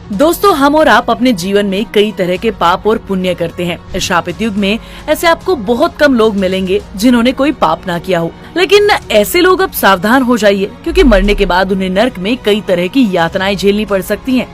दोस्तों, हम और आप अपने जीवन में कई तरह के पाप और पुण्य करते हैं। इस शापित युग में ऐसे आपको बहुत कम लोग मिलेंगे जिन्होंने कोई पाप ना किया हो। लेकिन ऐसे लोग अब सावधान हो जाइए, क्योंकि मरने के बाद उन्हें नर्क में कई तरह की यातनाएं झेलनी पड़ सकती हैं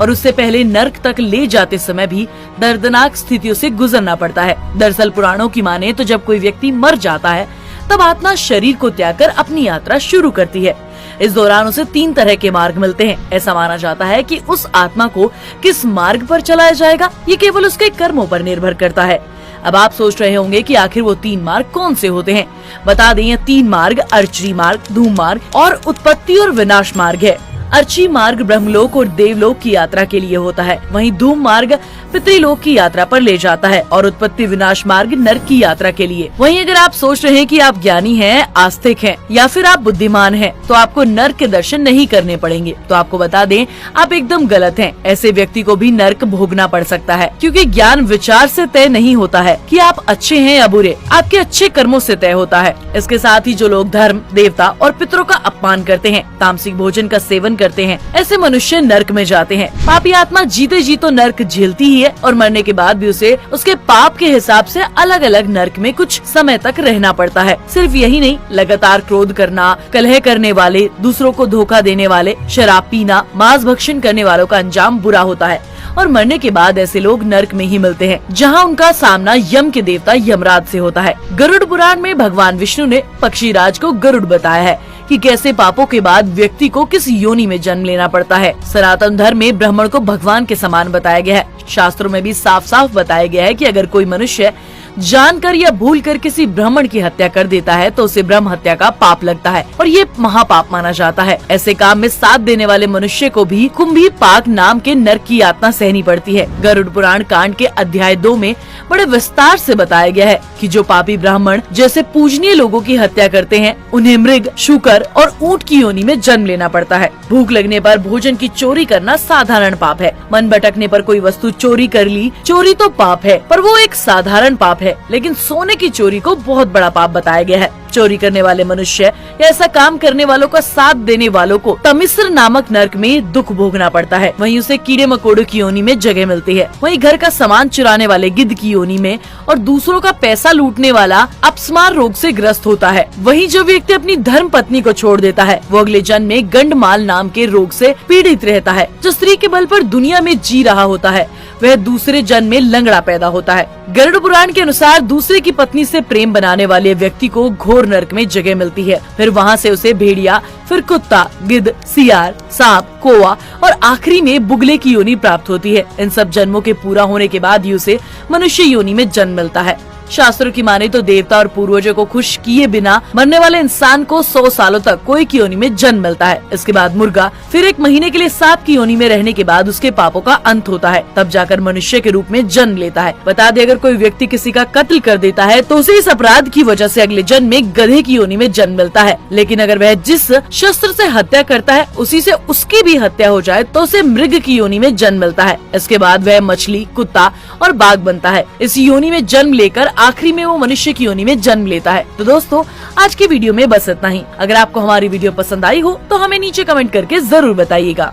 और उससे पहले नर्क तक ले जाते समय भी दर्दनाक स्थितियों से गुजरना पड़ता है। दरअसल पुराणों की माने तो जब कोई व्यक्ति मर जाता है तब आत्मा शरीर को त्याग कर अपनी यात्रा शुरू करती है। इस दौरान उसे 3 तरह के मार्ग मिलते हैं। ऐसा माना जाता है कि उस आत्मा को किस मार्ग पर चलाया जाएगा ये केवल उसके कर्मों पर निर्भर करता है। अब आप सोच रहे होंगे कि आखिर वो 3 मार्ग कौन से होते हैं। बता दें, ये 3 मार्ग अर्ची मार्ग, धूम मार्ग और उत्पत्ति और विनाश मार्ग है। अर्ची मार्ग ब्रह्मलोक और देवलोक की यात्रा के लिए होता है, वहीं धूम मार्ग पितृलोक की यात्रा पर ले जाता है और उत्पत्ति विनाश मार्ग नरक की यात्रा के लिए। वहीं अगर आप सोच रहे हैं कि आप ज्ञानी हैं, आस्तिक हैं या फिर आप बुद्धिमान हैं, तो आपको नरक के दर्शन नहीं करने पड़ेंगे, तो आपको बता दें आप एकदम गलत हैं। ऐसे व्यक्ति को भी नरक भोगना पड़ सकता है, क्योंकि ज्ञान विचार से तय नहीं होता है कि आप अच्छे हैं या बुरे, आपके अच्छे कर्मों से तय होता है। इसके साथ ही जो लोग धर्म, देवता और पितरों का अपमान करते हैं, तामसिक भोजन का सेवन करते हैं, ऐसे मनुष्य नरक में जाते हैं। पापी आत्मा जीते जी तो नरक झेलती ही है और मरने के बाद भी उसे उसके पाप के हिसाब से अलग अलग नरक में कुछ समय तक रहना पड़ता है। सिर्फ यही नहीं, लगातार क्रोध करना, कलह करने वाले, दूसरों को धोखा देने वाले, शराब पीना, मांस भक्षण करने वालों का अंजाम बुरा होता है और मरने के बाद ऐसे लोग नरक में ही मिलते हैं, जहां उनका सामना यम के देवता यमराज से होता है। गरुड़ पुराण में भगवान विष्णु ने पक्षीराज को गरुड़ बताया है कि कैसे पापों के बाद व्यक्ति को किस योनि में जन्म लेना पड़ता है। सनातन धर्म में ब्राह्मण को भगवान के समान बताया गया है। शास्त्रों में भी साफ साफ बताया गया है कि अगर कोई मनुष्य जानकर या भूलकर किसी ब्राह्मण की हत्या कर देता है तो उसे ब्रह्म हत्या का पाप लगता है और ये महापाप माना जाता है। ऐसे काम में साथ देने वाले मनुष्य को भी कुंभी पाक नाम के नरक की यातना सहनी पड़ती है। गरुड़ पुराण कांड के अध्याय 2 में बड़े विस्तार से बताया गया है कि जो पापी ब्राह्मण जैसे पूजनीय लोगों की हत्या करते हैं, उन्हें मृग, शूकर और ऊंट की योनि में जन्म लेना पड़ता है। भूख लगने पर भोजन की चोरी करना साधारण पाप है। मन भटकने पर कोई वस्तु चोरी कर ली, चोरी तो पाप है, पर वो एक साधारण पाप है। लेकिन सोने की चोरी को बहुत बड़ा पाप बताया गया है। चोरी करने वाले मनुष्य या ऐसा काम करने वालों का साथ देने वालों को तमिस्र नामक नरक में दुख भोगना पड़ता है। वहीं उसे कीड़े मकोड़ों की योनि में जगह मिलती है। वहीं घर का सामान चुराने वाले गिद्ध की योनि में और दूसरों का पैसा लूटने वाला अपस्मार रोग से ग्रस्त होता है। वहीं जो व्यक्ति अपनी धर्म पत्नी को छोड़ देता है, वो अगले जन्म में गंडमाल नाम के रोग से पीड़ित रहता है। जो स्त्री के बल पर दुनिया में जी रहा होता है, वह दूसरे जन्म में लंगड़ा पैदा होता है। गरुड़ पुराण के अनुसार दूसरे की पत्नी से प्रेम बनाने वाले व्यक्ति को घोर नरक में जगह मिलती है। फिर वहाँ से उसे भेड़िया, फिर कुत्ता, गिद्ध, सियार, सांप, कौवा और आखिरी में बुगले की योनि प्राप्त होती है। इन सब जन्मों के पूरा होने के बाद ही उसे मनुष्य योनि में जन्म मिलता है। शास्त्रों की माने तो देवता और पूर्वजों को खुश किए बिना मरने वाले इंसान को 100 सालों तक कोई की योनि में जन्म मिलता है। इसके बाद मुर्गा, फिर 1 महीने के लिए सांप की योनि में रहने के बाद उसके पापों का अंत होता है, तब जाकर मनुष्य के रूप में जन्म लेता है। बता दे, अगर कोई व्यक्ति किसी का कत्ल कर देता है तो उसे इस अपराध की वजह से अगले जन्म में गधे की योनि में जन्म मिलता है। लेकिन अगर वह जिस शस्त्र से हत्या करता है उसी से उसकी भी हत्या हो जाए तो उसे मृग की योनि में जन्म मिलता है। इसके बाद वह मछली, कुत्ता और बाघ बनता है। इस योनि में जन्म लेकर आखिरी में वो मनुष्य की योनि में जन्म लेता है। तो दोस्तों, आज की वीडियो में बस इतना ही। अगर आपको हमारी वीडियो पसंद आई हो तो हमें नीचे कमेंट करके जरूर बताइएगा।